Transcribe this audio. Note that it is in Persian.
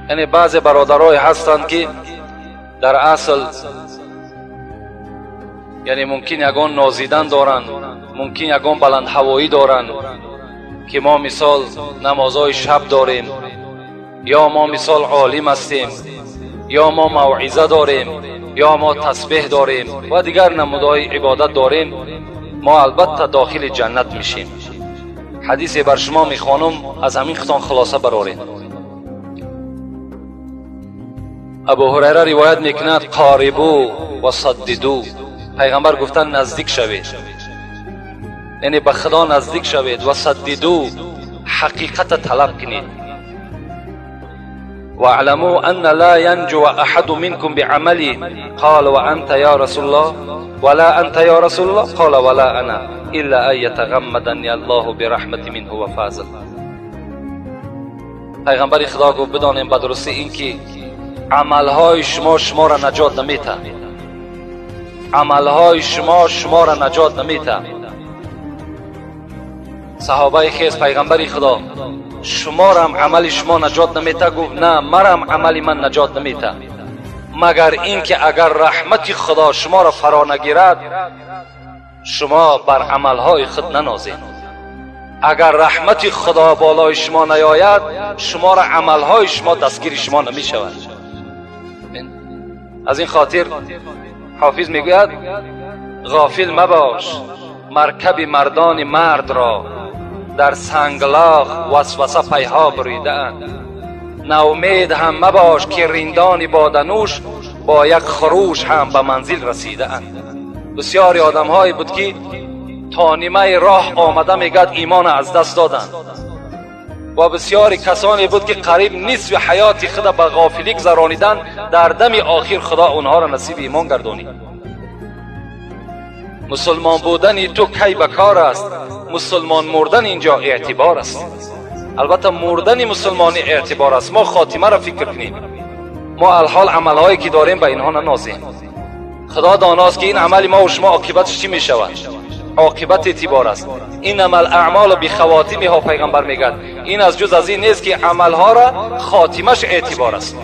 یعنی بعضی برادرای هستند که در اصل یعنی ممکن یگان نازیدن دارند، ممکن یگان بلند هوایی دارند که ما مثال نمازهای شب داریم، یا ما مثال عالم هستیم، یا ما موعظه داریم، یا ما تسبیح داریم و دیگر نمودهای عبادت داریم، ما البته داخل جنت میشیم. حدیث بر شما میخوانم، از همین خطان خلاصه برارید. ابو هریره روایت میکند قاربو و صددو، پیغمبر گفتن نزدیک شوید، یعنی به خدا نزدیک شوید، و صددو حقیقت طلب کنید. واعلموا ان لا ينجو احد منكم بعمله قال وانت يا رسول الله ولا انت يا رسول الله قال ولا انا الا ان يتغمدني الله برحمت منه وفضل. پیغمبر خدا گفت بدانیم به درستی این که عملهای شما را نجات نمیده، عملهای شما را نجات نمیده. صحابه خیز پیغمبر خدا شما را هم عمل شما نجات نمیده؟ گفت نه، مرا هم عمل من نجات نمیده، مگر اینکه اگر رحمت خدا شما را فرا نگیرد شما بر عملهای خود ننازید. اگر رحمت خدا بالای شما نیاید شما را عملهای شما دستگیر شما نمی شود. از این خاطر حافظ میگوید غافل مباش مرکب مردان مرد را، در سنگلاخ وسوسه پیها بریده اند. ناامید هم مباش که رندان بادنوش با یک خروش هم به منزل رسیده اند. بسیاری آدم هایی بود که تا نیمه راه آمده میگد ایمان از دست دادند، و بسیاری کسانی بود که قریب نصف حیات خود به غافلی گذرانیدند. در دم آخر خدا اونها را نصیب ایمان گردانید. مسلمان بودن تو کی بکار است، مسلمان مردن اینجا اعتبار است. البته مردن مسلمانی اعتبار است، ما خاتمه را فکر کنیم. ما الحال عملهایی که داریم به اینها ننازیم. خدا داناست که این عمل ما و شما عاقبتش چی می شود. عاقبت اعتبار است. این عمل اعمال بخواتمها پیغمبر میگه این از جز از این نیست که عملها را خاتمش اعتبار است.